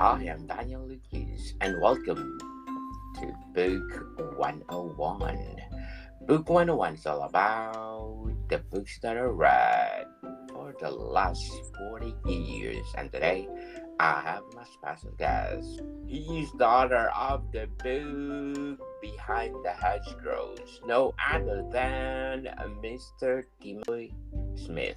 I am Daniel Lucas, and welcome to Book 101. Book 101 is all about the books that are read for the last 40 years, and today I have my special guest. He is the author of the book Behind the Hedgerows, no other than Mr. Timothy Smith.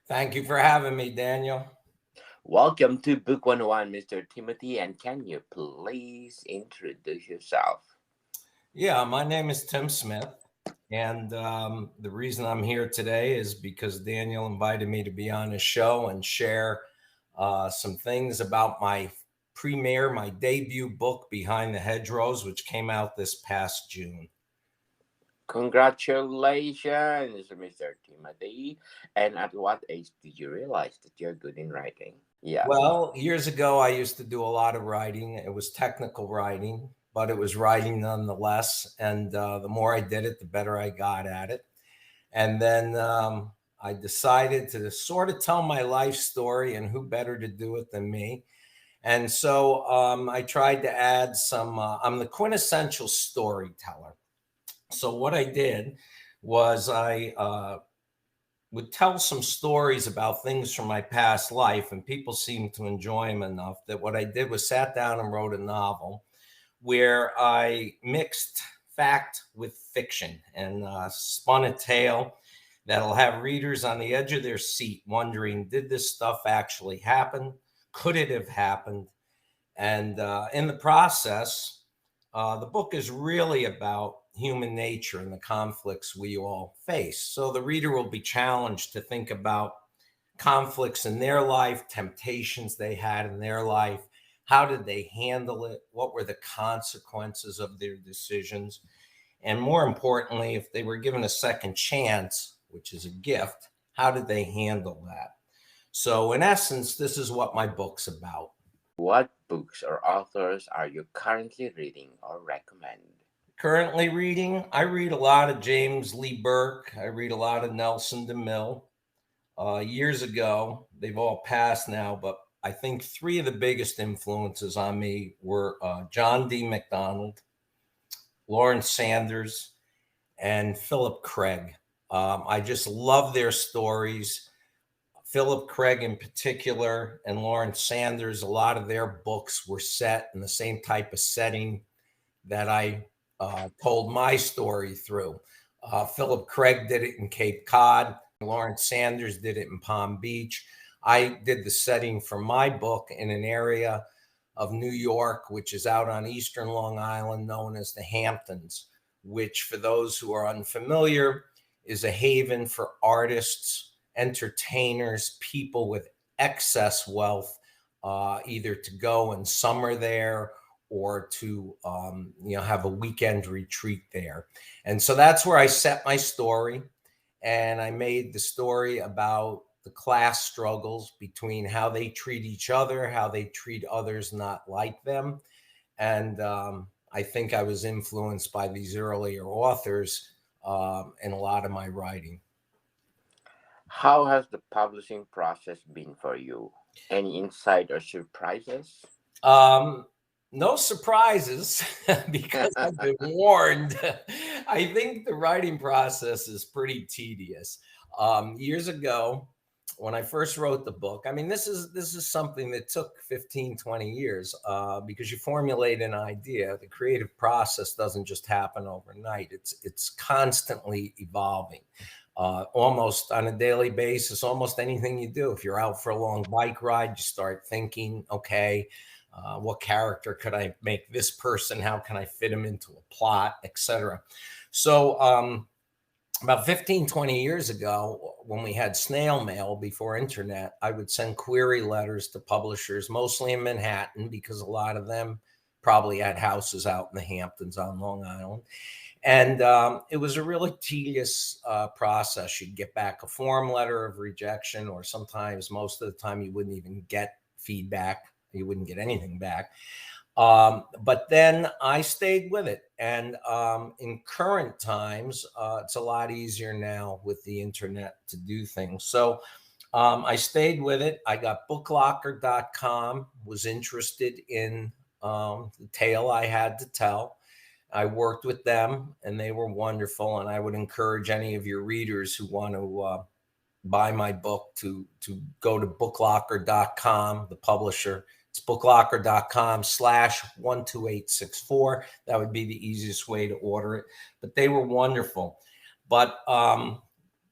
Thank you for having me, Daniel. Welcome to Book 101, Mr. Timothy, and can you please introduce yourself? Yeah, my name is Tim Smith. And the reason I'm here today is because Daniel invited me to be on his show and share some things about my premiere, my debut book, Behind the Hedgerows, which came out this past June. Congratulations, Mr. Timothy. And at what age did you realize that you're good in writing? Yeah. Well, years ago, I used to do a lot of writing. It was technical writing, but it was writing nonetheless. And the more I did it, the better I got at it. And then I decided to sort of tell my life story, and who better to do it than me? And so I tried to add some, I'm the quintessential storyteller. So what I did was I would tell some stories about things from my past life, and people seemed to enjoy them enough that what I did was sat down and wrote a novel where I mixed fact with fiction and spun a tale that'll have readers on the edge of their seat wondering, did this stuff actually happen? Could it have happened? And in the process, the book is really about human nature and the conflicts we all face. So the reader will be challenged to think about conflicts in their life, temptations they had in their life. How did they handle it? What were the consequences of their decisions? And more importantly, if they were given a second chance, which is a gift, how did they handle that? So, in essence, this is what my book's about. What books or authors are you currently reading or recommend? Currently reading, I read a lot of James Lee Burke. I read a lot of Nelson DeMille. Years ago, they've all passed now, but I think three of the biggest influences on me were John D. MacDonald, Lawrence Sanders, and Philip Craig. I just love their stories. Philip Craig in particular and Lawrence Sanders, a lot of their books were set in the same type of setting that I told my story through. Philip Craig did it in Cape Cod. Lawrence Sanders did it in Palm Beach. I did the setting for my book in an area of New York, which is out on Eastern Long Island, known as the Hamptons, which, for those who are unfamiliar, is a haven for artists, entertainers, people with excess wealth, either to go and summer there or to have a weekend retreat there. And so that's where I set my story. And I made the story about the class struggles between how they treat each other, how they treat others not like them. And I think I was influenced by these earlier authors in a lot of my writing. How has the publishing process been for you? Any insight or surprises? Um, no surprises because I've been warned. I think the writing process is pretty tedious. Years ago, when I first wrote the book, I mean, this is something that took 15, 20 years because you formulate an idea. The creative process doesn't just happen overnight. It's constantly evolving. Almost on a daily basis, almost anything you do. If you're out for a long bike ride, you start thinking, okay, what character could I make this person? How can I fit him into a plot, etc. So about 15, 20 years ago, when we had snail mail before internet, I would send query letters to publishers, mostly in Manhattan, because a lot of them probably had houses out in the Hamptons on Long Island. And it was a really tedious process. You'd get back a form letter of rejection, or sometimes, most of the time, you wouldn't even get feedback. You wouldn't get anything back. But then I stayed with it. And in current times, it's a lot easier now with the internet to do things. So I stayed with it. I got booklocker.com, was interested in the tale I had to tell. I worked with them and they were wonderful. And I would encourage any of your readers who want to buy my book to go to booklocker.com, the publisher. It's booklocker.com/12864. That would be the easiest way to order it. But they were wonderful. But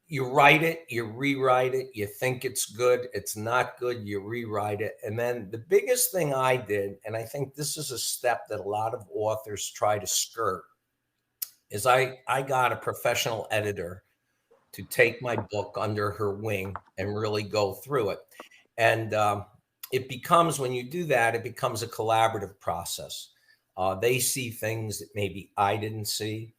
you write it, you rewrite it, you think it's good, it's not good, you rewrite it. And then the biggest thing I did, and I think this is a step that a lot of authors try to skirt, is I got a professional editor to take my book under her wing and really go through it. And it becomes, when you do that, it becomes a collaborative process. They see things that maybe I didn't see.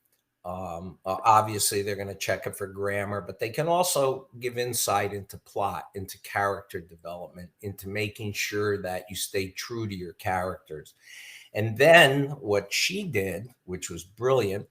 Obviously, they're going to check it for grammar, but they can also give insight into plot, into character development, into making sure that you stay true to your characters. And then what she did, which was brilliant,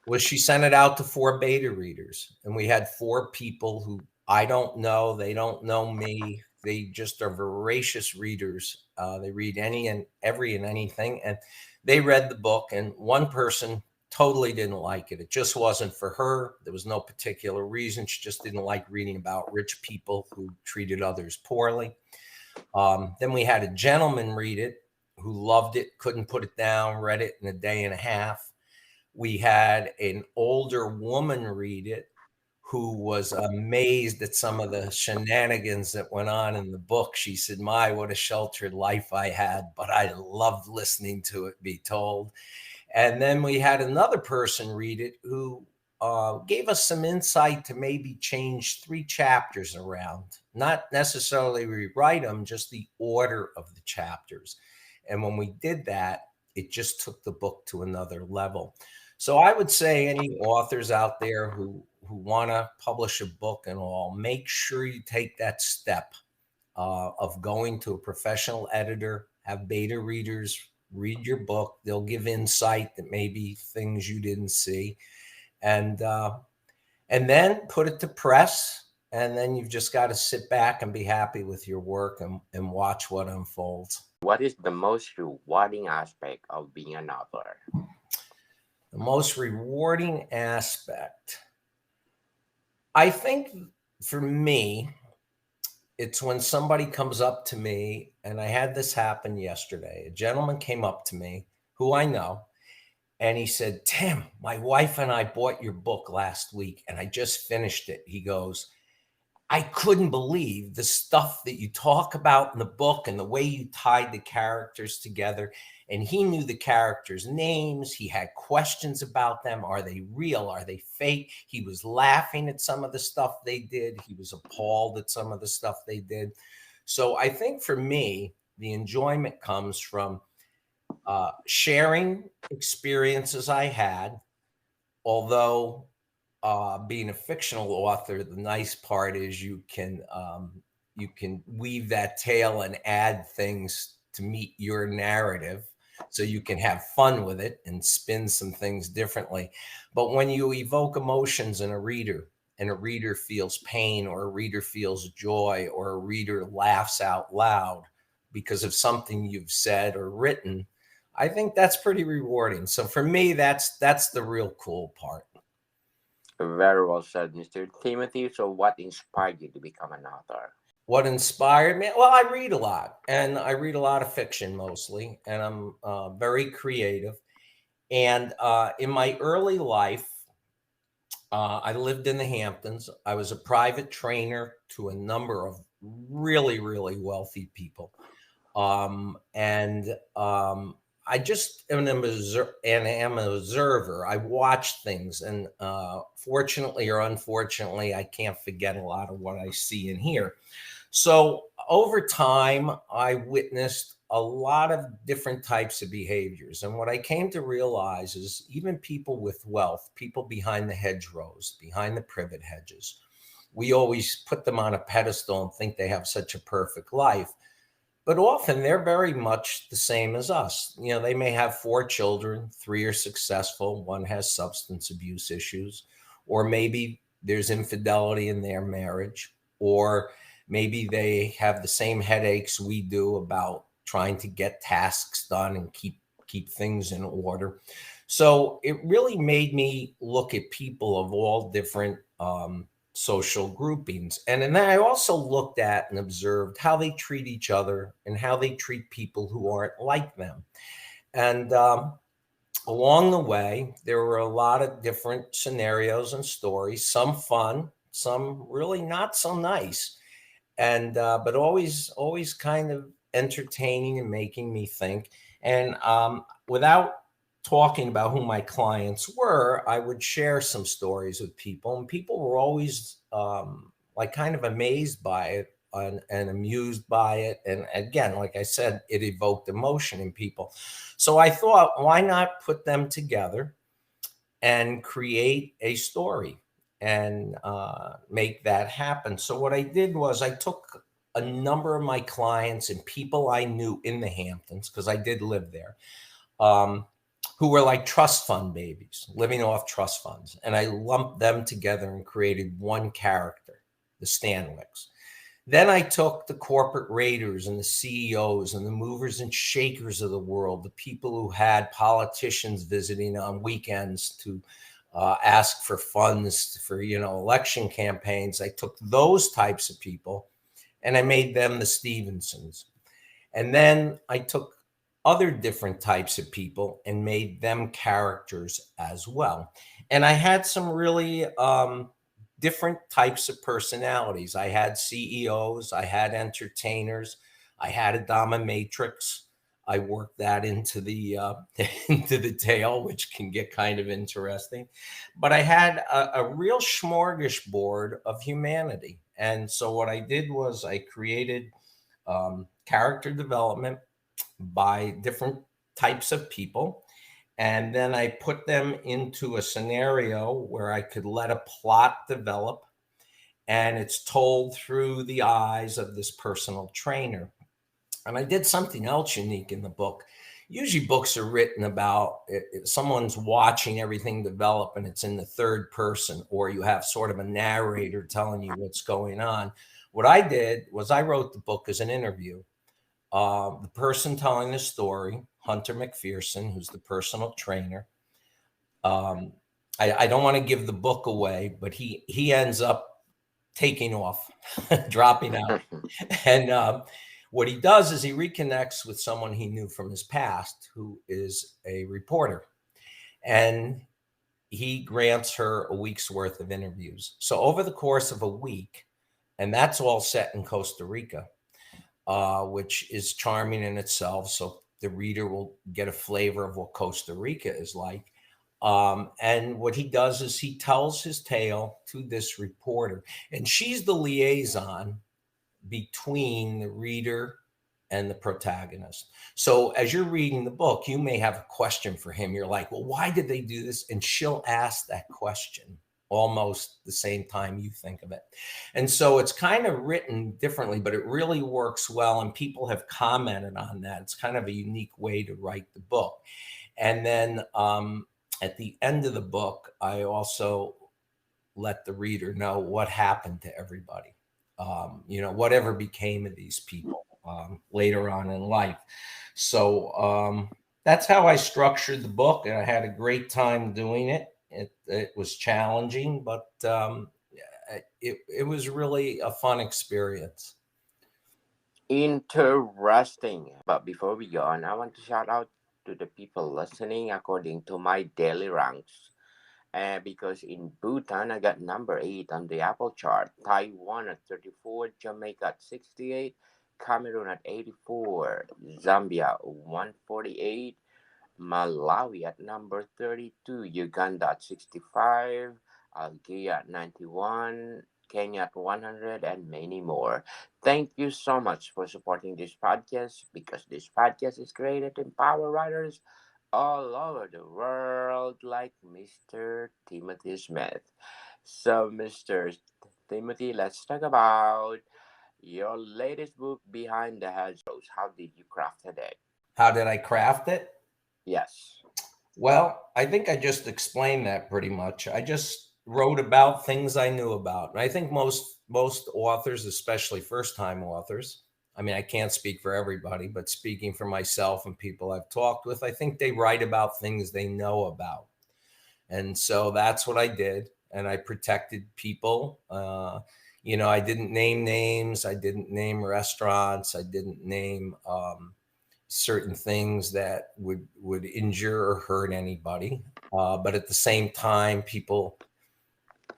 was she sent it out to 4 beta readers. And we had 4 people who I don't know, they don't know me. They just are voracious readers. They read any and every and anything. And they read the book, and one person totally didn't like it. It just wasn't for her. There was no particular reason. She just didn't like reading about rich people who treated others poorly. Then we had a gentleman read it who loved it, couldn't put it down, read it in a day and a half. We had an older woman read it who was amazed at some of the shenanigans that went on in the book. She said, "My, what a sheltered life I had, but I loved listening to it be told." And then we had another person read it who gave us some insight to maybe change 3 chapters around, not necessarily rewrite them, just the order of the chapters. And when we did that, it just took the book to another level. So I would say any authors out there who want to publish a book and all, make sure you take that step of going to a professional editor, have beta readers read your book. They'll give insight that maybe things you didn't see, and then put it to press. And then you've just got to sit back and be happy with your work and watch what unfolds. What is the most rewarding aspect of being an author? The most rewarding aspect, I think, for me, it's when somebody comes up to me, and I had this happen yesterday. A gentleman came up to me who I know, and he said, "Tim, my wife and I bought your book last week, and I just finished it." He goes, "I couldn't believe the stuff that you talk about in the book and the way you tied the characters together." And he knew the characters' names. He had questions about them. Are they real? Are they fake? He was laughing at some of the stuff they did. He was appalled at some of the stuff they did. So I think for me, the enjoyment comes from sharing experiences I had, although being a fictional author, the nice part is you can weave that tale and add things to meet your narrative, so you can have fun with it and spin some things differently. But when you evoke emotions in a reader, and a reader feels pain, or a reader feels joy, or a reader laughs out loud because of something you've said or written, I think that's pretty rewarding. So for me, that's the real cool part. Very well said, Mr. Timothy. So, what inspired you to become an author? What inspired me? Well, I read a lot, and I read a lot of fiction mostly, and I'm very creative. And in my early life, I lived in the Hamptons. I was a private trainer to a number of really, really wealthy people. And I just am an observer. I watch things, and fortunately or unfortunately, I can't forget a lot of what I see and hear. So over time, I witnessed a lot of different types of behaviors. And what I came to realize is even people with wealth, people behind the hedgerows, behind the privet hedges, we always put them on a pedestal and think they have such a perfect life. but often they're very much the same as us. They may have four children, three are successful, one has substance abuse issues, or maybe there's infidelity in their marriage, or maybe they have the same headaches we do about trying to get tasks done and keep things in order. So it really made me look at people of all different social groupings. And then I also looked at and observed how they treat each other and how they treat people who aren't like them. And along the way, there were a lot of different scenarios and stories, some fun, some really not so nice, and but always kind of entertaining and making me think. And without talking about who my clients were, I would share some stories with people, and people were always like kind of amazed by it and amused by it. And again, like I said, it evoked emotion in people. So I thought, why not put them together and create a story and make that happen. So what I did was I took a number of my clients and people I knew in the Hamptons, because I did live there, um, who were like trust fund babies, living off trust funds. And I lumped them together and created one character, the Stanwicks. Then I took the corporate raiders and the CEOs and the movers and shakers of the world, the people who had politicians visiting on weekends to ask for funds for, election campaigns. I took those types of people and I made them the Stevensons. And then I took other different types of people and made them characters as well. And I had some really different types of personalities. I had CEOs, I had entertainers, I had a dominatrix. I worked that into the into the tale, which can get kind of interesting. But I had a real smorgasbord of humanity. And so what I did was I created character development by different types of people. And then I put them into a scenario where I could let a plot develop. And it's told through the eyes of this personal trainer. And I did something else unique in the book. Usually, books are written about someone's watching everything develop and it's in the third person, or you have sort of a narrator telling you what's going on. What I did was I wrote the book as an interview. The person telling the story, Hunter McPherson, who's the personal trainer. Um, I don't want to give the book away, but he ends up taking off, dropping out. And what he does is he reconnects with someone he knew from his past, who is a reporter. And he grants her a week's worth of interviews. So over the course of a week, and that's all set in Costa Rica, which is charming in itself. So the reader will get a flavor of what Costa Rica is like. And what he does is he tells his tale to this reporter, and she's the liaison between the reader and the protagonist. So as you're reading the book, you may have a question for him. You're like, well, why did they do this? And she'll ask that question almost the same time you think of it. And so it's kind of written differently, but it really works well. And people have commented on that. It's kind of a unique way to write the book. And then at the end of the book, I also let the reader know what happened to everybody. Whatever became of these people later on in life. So that's how I structured the book, and I had a great time doing it. It was challenging, but it was really a fun experience. Interesting. But before we go on, I want to shout out to the people listening according to my daily ranks. Because in Bhutan, I got number 8 on the Apple chart, Taiwan at 34, Jamaica at 68, Cameroon at 84, Zambia 148, Malawi at number 32, Uganda at 65, Algeria at 91, Kenya at 100, and many more. Thank you so much for supporting this podcast, because this podcast is created to empower writers all over the world, like Mr. Timothy Smith. So, Mr. Timothy, let's talk about Your latest book, Behind the Hedgerows. How did you craft it? How did I craft it? Yes. Well, I think I just explained that pretty much. I just wrote about things I knew about. And I think most authors, especially first-time authors, I mean, I can't speak for everybody, but speaking for myself and people I've talked with, I think they write about things they know about. And so that's what I did. And I protected people. I didn't name names. I didn't name restaurants. I didn't name certain things that would injure or hurt anybody. But at the same time, people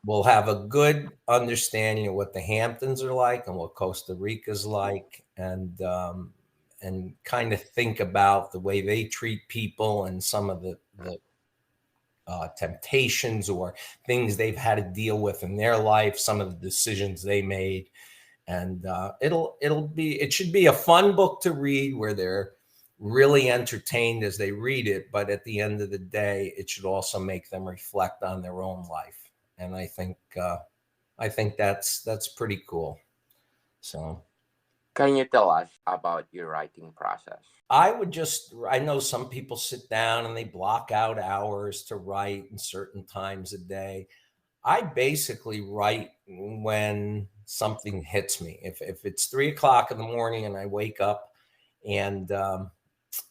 will have a good understanding of what the Hamptons are like and what Costa Rica's like, and kind of think about the way they treat people and some of the temptations or things they've had to deal with in their life, some of the decisions they made. And it should be a fun book to read where they're really entertained as they read it, but at the end of the day, it should also make them reflect on their own life. And I think that's pretty cool. So Can you tell us about your writing process? I know some people sit down and they block out hours to write in certain times a day. I basically write when something hits me. If it's 3 o'clock in the morning and I wake up and I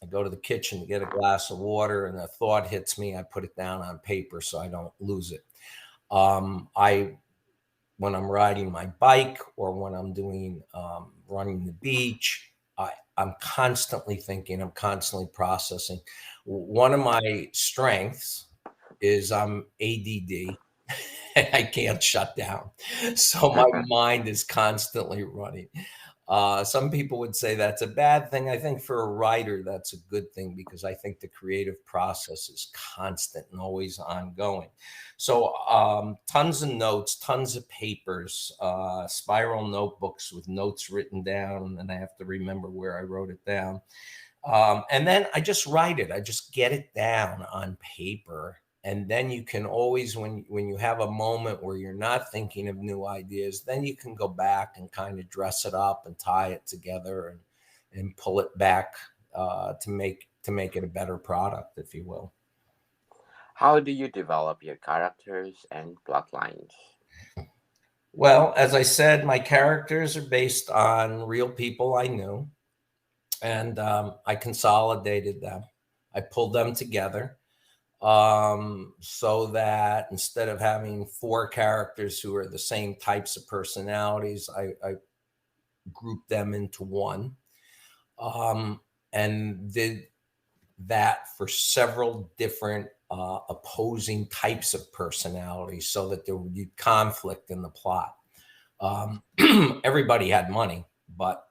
go to the kitchen to get a glass of water and a thought hits me, I put it down on paper so I don't lose it. I When I'm riding my bike or when I'm doing running the beach, I'm constantly thinking, I'm constantly processing. One of my strengths is I'm ADD. I can't shut down. So my mind is constantly running. Some people would say that's a bad thing. I think for a writer, that's a good thing because I think the creative process is constant and always ongoing. So, tons of notes, tons of papers, spiral notebooks with notes written down, and then I have to remember where I wrote it down. And then I just write it. I just get it down on paper. And then you can always, when you have a moment where you're not thinking of new ideas, then you can go back and kind of dress it up and tie it together and pull it back to make it a better product, if you will. How do you develop your characters and plot lines? Well, as I said, my characters are based on real people I knew, and I consolidated them. I pulled them together so that instead of having four characters who are the same types of personalities, I grouped them into one, and did that for several different opposing types of personalities so that there would be conflict in the plot. Um, Everybody had money, but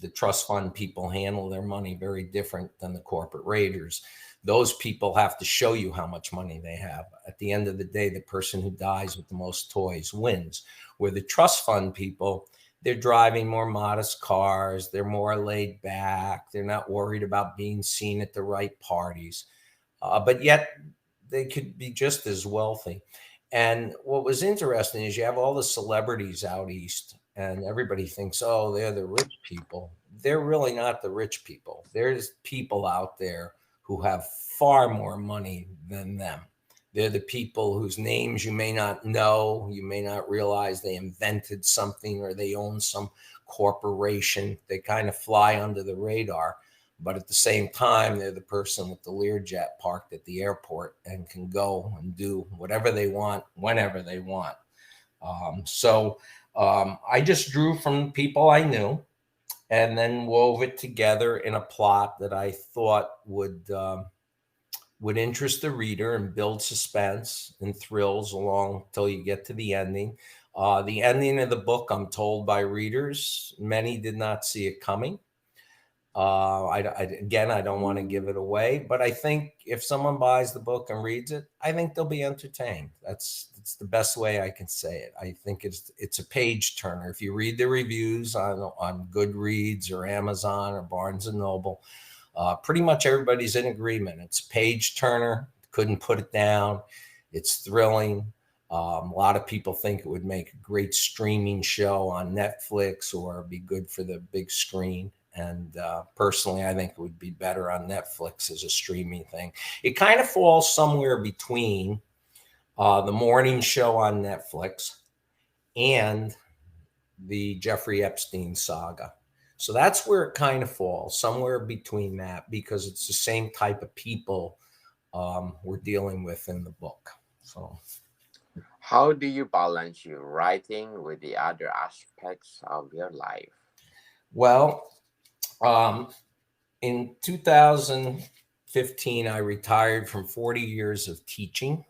the trust fund people handle their money very different than the corporate raiders. Those people have to show you how much money they have. At the end of the day, the person who dies with the most toys wins. Where the trust fund people, they're driving more modest cars, they're more laid back, they're not worried about being seen at the right parties, but yet they could be just as wealthy. And what was interesting is you have all the celebrities out east, and everybody thinks, oh, they're the rich people. They're really not the rich people. There's people out there who have far more money than them. They're the people whose names you may not know, you may not realize they invented something or they own some corporation. They kind of fly under the radar. But at the same time, they're the person with the Learjet parked at the airport and can go and do whatever they want, whenever they want. So I just drew from people I knew and then wove it together in a plot that I thought would interest the reader and build suspense and thrills along till you get to the ending. The ending of the book, I'm told by readers, many did not see it coming. Again, I don't want to give it away, but I think if someone buys the book and reads it, I think they'll be entertained. That's the best way I can say it. I think it's a page turner. If you read the reviews on Goodreads or Amazon or Barnes and Noble, pretty much everybody's in agreement. It's a page turner. Couldn't put it down. It's thrilling. A lot of people think it would make a great streaming show on Netflix or be good for the big screen. And personally, I think it would be better on Netflix as a streaming thing. It kind of falls somewhere between the morning show on Netflix and the Jeffrey Epstein saga. So that's where it kind of falls, somewhere between that, because it's the same type of people we're dealing with in the book. So, How do you balance your writing with the other aspects of your life? well, um, in 2015, I retired from 40 years of teaching,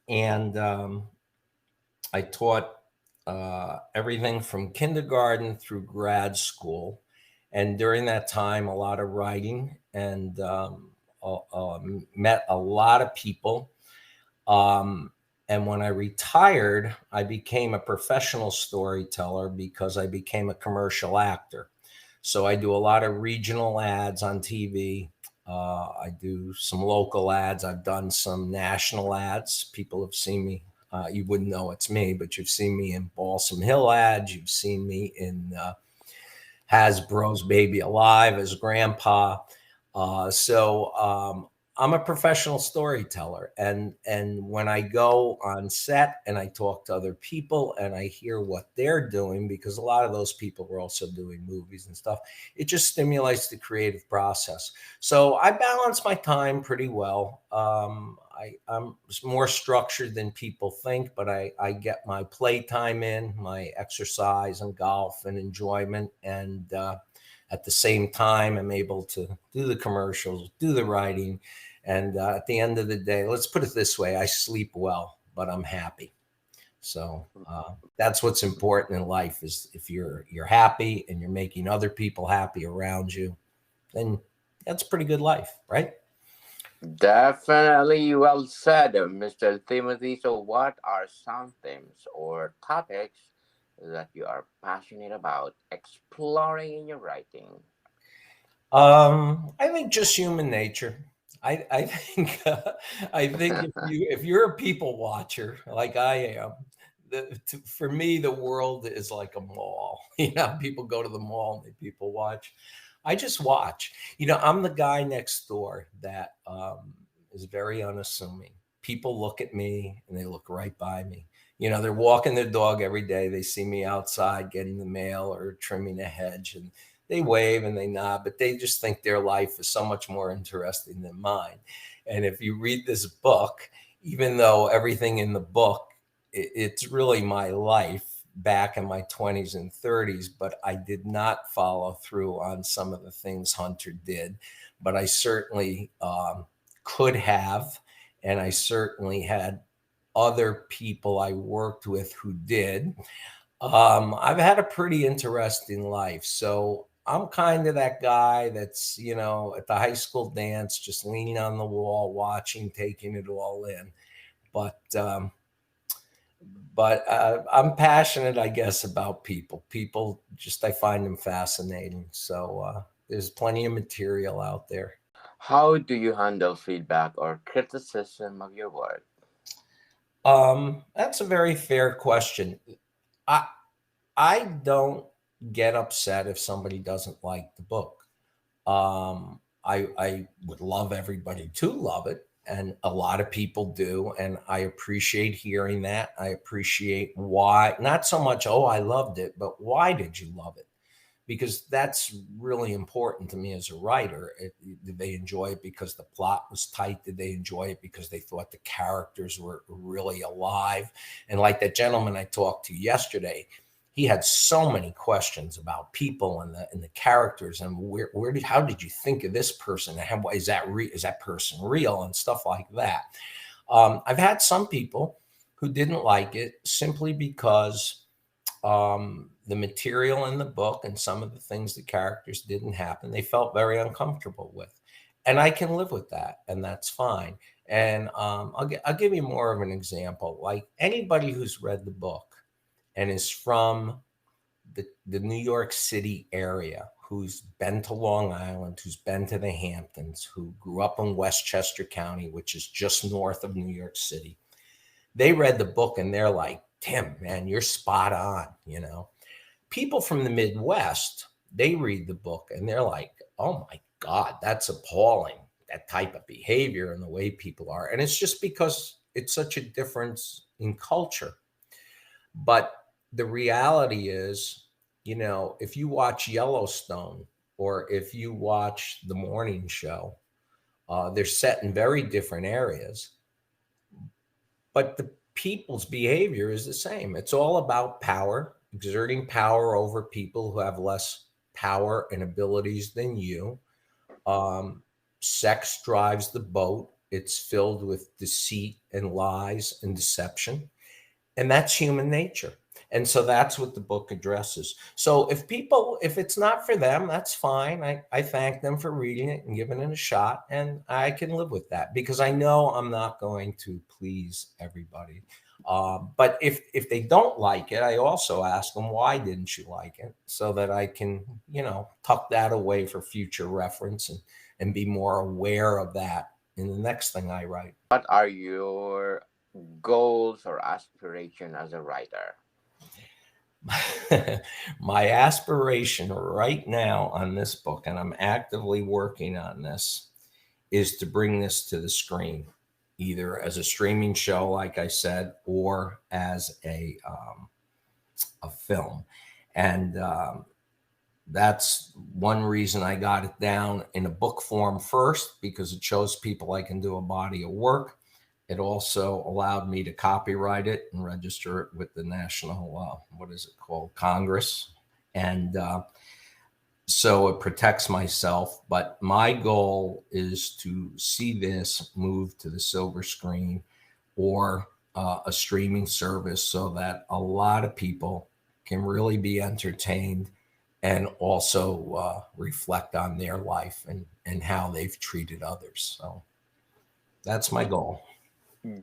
and I taught everything from kindergarten through grad school. And during that time, a lot of writing and met a lot of people. Um, and when I retired, I became a professional storyteller because I became a commercial actor. So I do a lot of regional ads on TV. I do some local ads. I've done some national ads. People have seen me. You wouldn't know it's me, but you've seen me in Balsam Hill ads. You've seen me in Hasbro's Baby Alive as Grandpa. So I'm a professional storyteller, and when I go on set and I talk to other people and I hear what they're doing, because a lot of those people were also doing movies and stuff, it just stimulates the creative process. So I balance my time pretty well. I'm more structured than people think, but I get my playtime in, my exercise and golf and enjoyment, and at the same time, I'm able to do the commercials, do the writing, and at the end of the day, let's put it this way: I sleep well, but I'm happy. So that's what's important in life. Is if you're happy and you're making other people happy around you, then that's a pretty good life, right? Definitely well said, Mr. Timothy. So, what are some themes or topics that you are passionate about exploring in your writing? I think just human nature. I think I think if you're a people watcher like I am, for me the world is like a mall. You know, people go to the mall and they people watch. I just watch. You know, I'm the guy next door that is very unassuming. People look at me and they look right by me. You know, they're walking their dog every day. They see me outside getting the mail or trimming a hedge, and they wave and they nod, but they just think their life is so much more interesting than mine. And if you read this book, even though everything in the book, it's really my life back in my 20s and 30s, but I did not follow through on some of the things Hunter did. But I certainly could have, and I certainly had other people I worked with who did. I've had a pretty interesting life. So I'm kind of that guy that's, you know, at the high school dance, just leaning on the wall, watching, taking it all in. But I'm passionate, I guess, about people. People just I find them fascinating. So there's plenty of material out there. How do you handle feedback or criticism of your work? That's a very fair question. I I don't get upset if somebody doesn't like the book. I would love everybody to love it, and a lot of people do, and I appreciate hearing that. I appreciate why, not so much, oh, I loved it, but why did you love it? Because that's really important to me as a writer. Did they enjoy it because the plot was tight? Did they enjoy it because they thought the characters were really alive? And like that gentleman I talked to yesterday, he had so many questions about people and the characters and where did how did you think of this person and how, is that person real and stuff like that. I've had some people who didn't like it simply because the material in the book and some of the things the characters didn't happen, they felt very uncomfortable with. And I can live with that, and that's fine. And I'll give you more of an example. Like anybody who's read the book and is from the New York City area, who's been to Long Island, who's been to the Hamptons, who grew up in Westchester County, which is just north of New York City, They read the book and they're like, Tim, man, you're spot on. People from the Midwest, they read the book and they're like, oh my God, that's appalling. That type of behavior and the way people are. And it's just because it's such a difference in culture. But the reality is, if you watch Yellowstone or if you watch the morning show, they're set in very different areas, but the people's behavior is the same. It's all about power, exerting power over people who have less power and abilities than you. Um, Sex drives the boat. It's filled with deceit and lies and deception. And that's human nature. And so that's what the book addresses. So if it's not for them, that's fine. I thank them for reading it and giving it a shot. And I can live with that because I know I'm not going to please everybody. But if they don't like it, I also ask them, why didn't you like it? So that I can, tuck that away for future reference and be more aware of that in the next thing I write. What are your goals or aspiration as a writer? My aspiration right now on this book, and I'm actively working on this, is to bring this to the screen, either as a streaming show, like I said, or as a film. And that's one reason I got it down in a book form first, because it shows people I can do a body of work. It also allowed me to copyright it and register it with the National, what is it called, Congress. And so it protects myself. But my goal is to see this move to the silver screen or a streaming service so that a lot of people can really be entertained and also reflect on their life and how they've treated others. So that's my goal.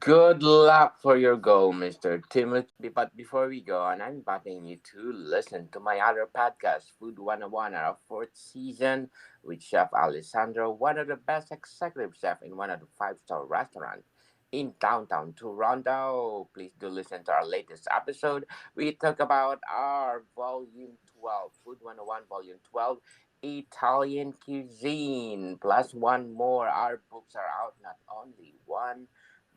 Good luck for your goal, Mr. Timothy. But before we go on, I'm inviting you to listen to my other podcast, Food 101, our fourth season with Chef Alessandro, one of the best executive chefs in one of the five-star restaurants in downtown Toronto. Please do listen to our latest episode. We talk about our Volume 12, Food 101, Volume 12, Italian cuisine, plus one more. Our books are out, not only one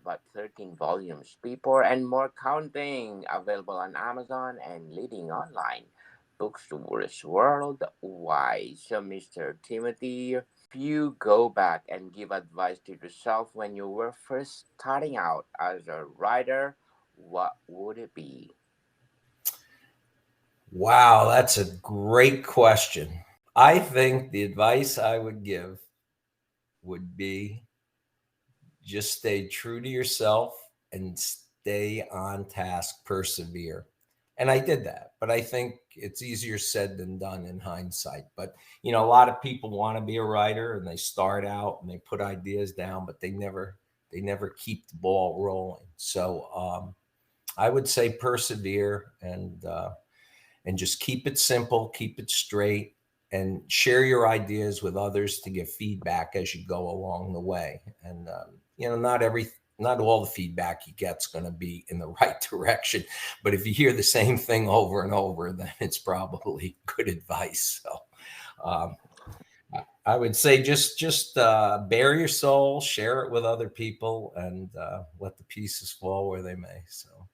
but 13 volumes, people and more counting, available on Amazon and leading online bookstores worldwide. So, Mr. Timothy, if you go back and give advice to yourself when you were first starting out as a writer, what would it be? Wow, that's a great question. I think the advice I would give would be just stay true to yourself and stay on task, persevere. And I did that, but I think it's easier said than done in hindsight. But a lot of people want to be a writer and they start out and they put ideas down, but they never keep the ball rolling. So I would say persevere and just keep it simple, keep it straight, and share your ideas with others to get feedback as you go along the way. And not all the feedback you get's going to be in the right direction, but if you hear the same thing over and over, then it's probably good advice. So um, I would say just bare your soul, share it with other people, and let the pieces fall where they may. So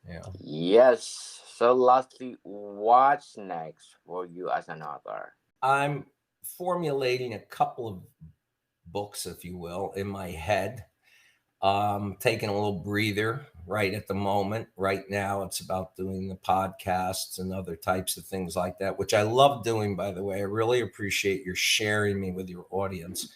yeah. Yes. So, lastly, what's next for you as an author? I'm formulating a couple of books, if you will, in my head. Taking a little breather right at the moment. Right now, it's about doing the podcasts and other types of things like that, which I love doing, by the way. I really appreciate your sharing me with your audience.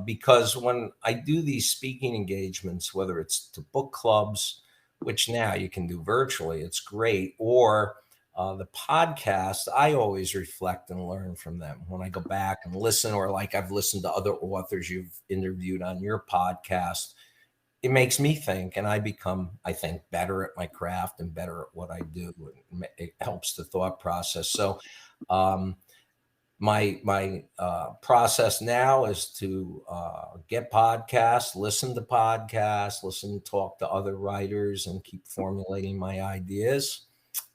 Because when I do these speaking engagements, whether it's to book clubs, which now you can do virtually, it's great, or the podcast, I always reflect and learn from them when I go back and listen, or like I've listened to other authors you've interviewed on your podcast. It makes me think, and I become, I think, better at my craft and better at what I do. It helps the thought process. So, um, My process now is to get podcasts, listen to podcasts, talk to other writers, and keep formulating my ideas.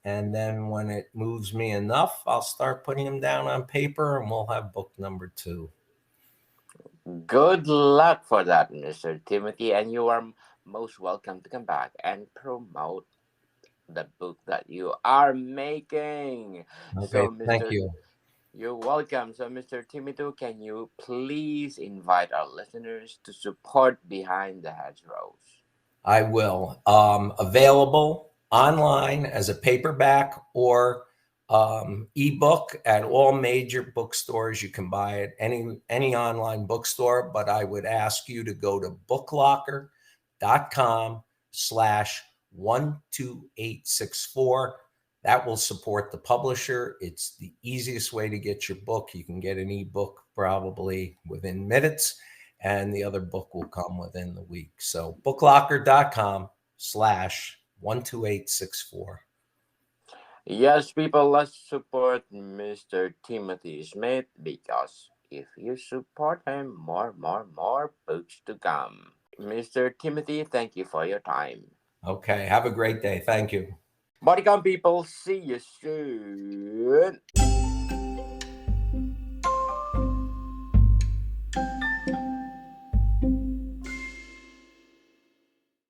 And then when it moves me enough, I'll start putting them down on paper, and we'll have book number two. Good luck for that, Mr. Timothy, and you are most welcome to come back and promote the book that you are making. Okay, So, thank Mr. you. You're welcome. So, Mr. Timothy, can you please invite our listeners to support Behind the Hedgerows? I will. Available online as a paperback or ebook at all major bookstores. You can buy it any online bookstore, but I would ask you to go to booklocker.com/12864. That will support the publisher. It's the easiest way to get your book. You can get an ebook probably within minutes, and the other book will come within the week. So booklocker.com/12864. Yes, people, let's support Mr. Timothy Smith because if you support him, more books to come. Mr. Timothy, thank you for your time. Okay, have a great day. Thank you. Bodycom people, see you soon.